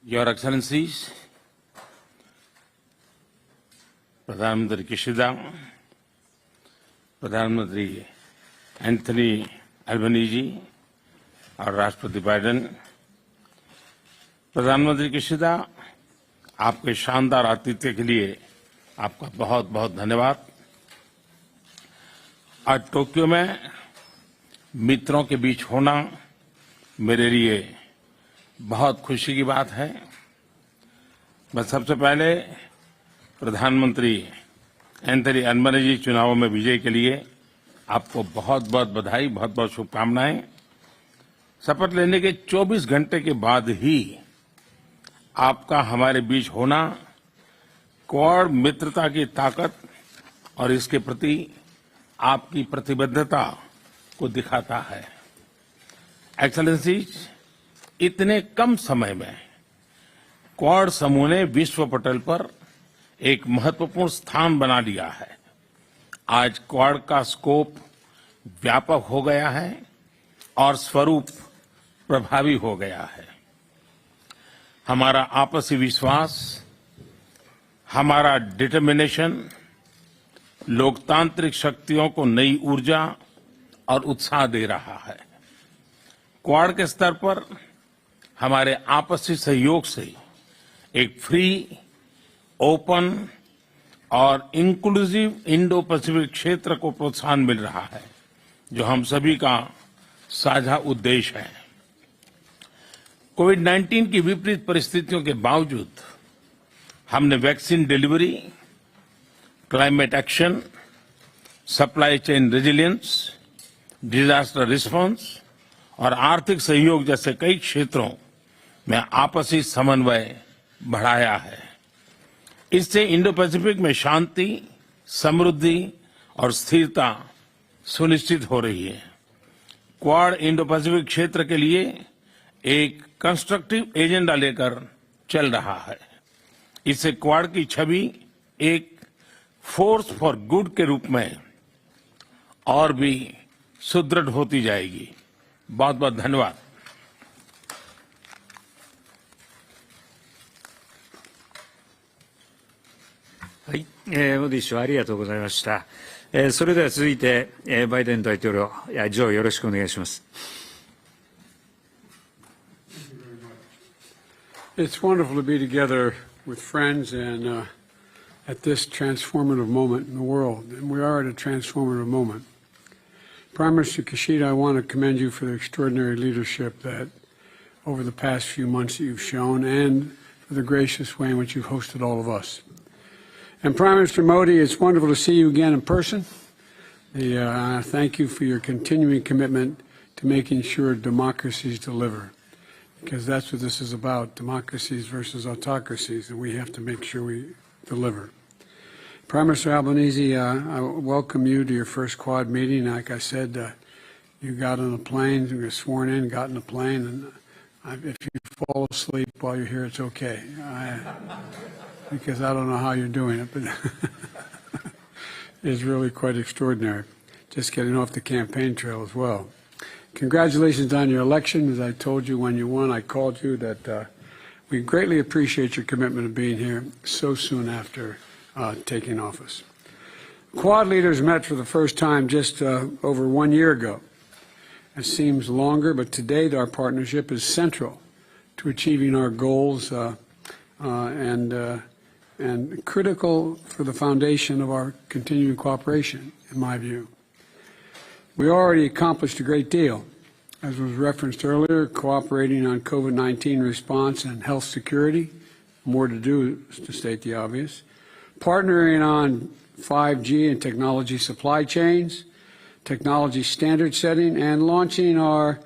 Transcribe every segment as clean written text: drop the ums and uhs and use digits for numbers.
Your Excellencies, प्रधानमंत्री Kishida, प्रधानमंत्री Anthony Albanese और राष्ट्रपति बाइडेन। प्रधानमंत्री किशिदा, आपके शानदार आतिथ्य के लिए आपका बहुत बहुत धन्यवाद। आज टोक्यो में मित्रों के बीच होना मेरे लिए बहुत खुशी की बात है। मैं सबसे पहले प्रधानमंत्री एंथनी अल्बनीजी चुनावों में विजय के लिए आपको बहुत बहुत बधाई, बहुत बहुत शुभकामनाएं। शपथ लेने के 24 घंटे के बाद ही आपका हमारे बीच होना क्वाड मित्रता की ताकत और इसके प्रति आपकी प्रतिबद्धता को दिखाता है। एक्सेलेंसीज, इतने कम समय में क्वाड समूह ने विश्व पटल पर एक महत्वपूर्ण स्थान बना लिया है। आज क्वाड का स्कोप व्यापक हो गया है और स्वरूप प्रभावी हो गया है। हमारा आपसी विश्वास, हमारा डिटर्मिनेशन लोकतांत्रिक शक्तियों को नई ऊर्जा और उत्साह दे रहा है। क्वाड के स्तर पर हमारे आपसी सहयोग से एक फ्री, ओपन और इंक्लूसिव इंडो पैसिफिक क्षेत्र को प्रोत्साहन मिल रहा है, जो हम सभी का साझा उद्देश्य है। कोविड-19 की विपरीत परिस्थितियों के बावजूद हमने vaccine delivery, climate action, supply chain resilience, disaster response और आर्थिक सहयोग जैसे कई क्षेत्रों में आपसी समन्वय बढ़ाया है। इससे इंडो पैसिफिक में शांति, समृद्धि और स्थिरता सुनिश्चित हो रही है। क्वाड इंडो पैसिफिक क्षेत्र के लिए एक कंस्ट्रक्टिव एजेंडा लेकर चल रहा है। इससे क्वाड की छवि एक फोर्स फॉर गुड के रूप में और भी सुदृढ़ होती जाएगी। बहुत बहुत धन्यवाद। はい、モディ氏はありがとうございました。それでは続いて、バイデン大統領、ジョーよろしくお願いします。It's wonderful to be together with friends and at this transformative moment in the world, and we are at a transformative moment. Prime Minister Kishida, I want to commend you for the extraordinary leadership that over the past few months that you've shown and for the gracious way in which you've hosted all of us. And Prime Minister Modi, it's wonderful to see you again in person. Thank you for your continuing commitment to making sure democracies deliver, because that's what this is about, democracies versus autocracies, and we have to make sure we deliver. Prime Minister Albanese, I welcome you to your first Quad meeting. Like I said, you got on a plane, you were sworn in, got in a plane, and if you fall asleep while you're here, it's okay. Because I don't know how you're doing it, but it's really quite extraordinary. Just getting off the campaign trail as well. Congratulations on your election. As I told you when you won, I called you that we greatly appreciate your commitment of being here so soon after taking office. Quad leaders met for the first time just over 1 year ago. It seems longer, but today our partnership is central to achieving our goals and critical for the foundation of our continuing cooperation, in my view. We already accomplished a great deal, as was referenced earlier, cooperating on COVID-19 response and health security, more to do, to state the obvious, partnering on 5G and technology supply chains, technology standard setting, and launching our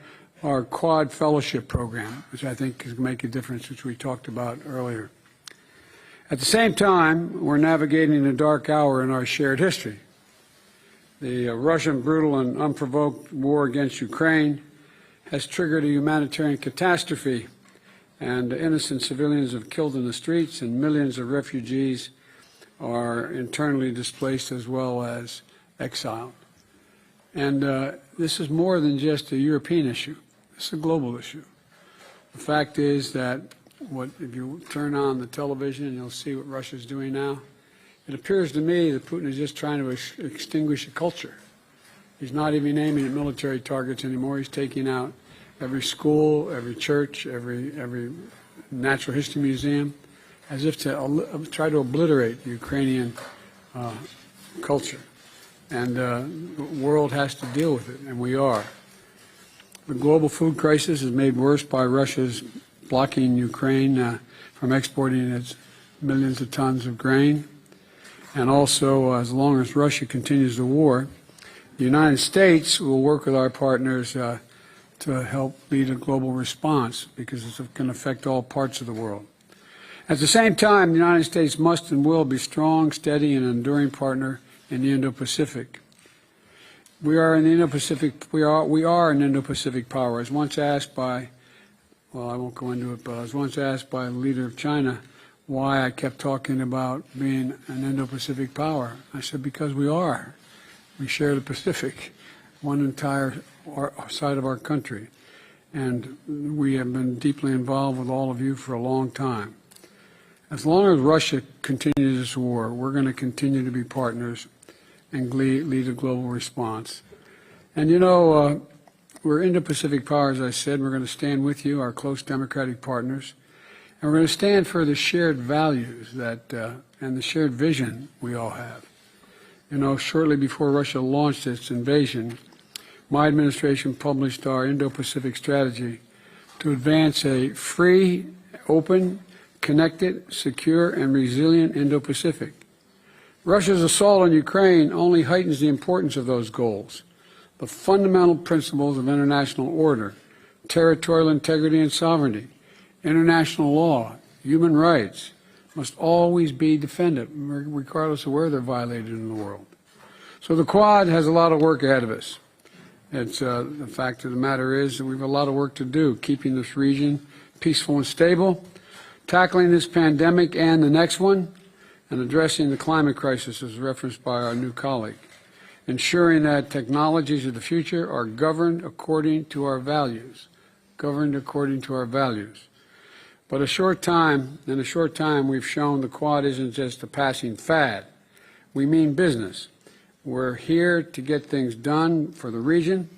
Quad Fellowship Program, which I think is going to make a difference, which we talked about earlier. At the same time, we're navigating a dark hour in our shared history. The Russian brutal and unprovoked war against Ukraine has triggered a humanitarian catastrophe, and innocent civilians have killed in the streets, and millions of refugees are internally displaced as well as exiled. And this is more than just a European issue. It's a global issue. The fact is that if you turn on the television, you'll see what Russia's doing now. It appears to me that Putin is just trying to extinguish a culture. He's not even aiming at military targets anymore. He's taking out every school, every church, every natural history museum, as if to try to obliterate the Ukrainian culture. And the world has to deal with it, and we are. The global food crisis is made worse by Russia's blocking Ukraine from exporting its millions of tons of grain. And also, as long as Russia continues the war, the United States will work with our partners to help lead a global response, because it's going to affect all parts of the world. At the same time, the United States must and will be a strong, steady, and enduring partner in the Indo Pacific. We are an Indo Pacific. We are an Indo Pacific power. I was once asked by, well, I won't go into it, but I was once asked by the leader of China why I kept talking about being an Indo Pacific power. I said, because we are. We share the Pacific, one entire side of our country, and we have been deeply involved with all of you for a long time. As long as Russia continues this war, we're going to continue to be partners and lead a global response. And you know, we're Indo-Pacific power, as I said. We're going to stand with you, our close democratic partners, and we're going to stand for the shared values and the shared vision we all have. You know, shortly before Russia launched its invasion, my administration published our Indo-Pacific strategy to advance a free, open, connected, secure, and resilient Indo-Pacific. Russia's assault on Ukraine only heightens the importance of those goals. The fundamental principles of international order, territorial integrity and sovereignty, international law, human rights, must always be defended, regardless of where they're violated in the world. So the Quad has a lot of work ahead of us. The fact of the matter is that we have a lot of work to do, keeping this region peaceful and stable, tackling this pandemic and the next one, and addressing the climate crisis as referenced by our new colleague, ensuring that technologies of the future are governed according to our values, But in a short time, we've shown the Quad isn't just a passing fad. We mean business. We're here to get things done for the region,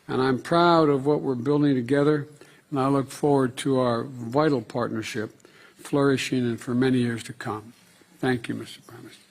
and I'm proud of what we're building together, and I look forward to our vital partnership flourishing and for many years to come. Thank you, Mr. Prime Minister.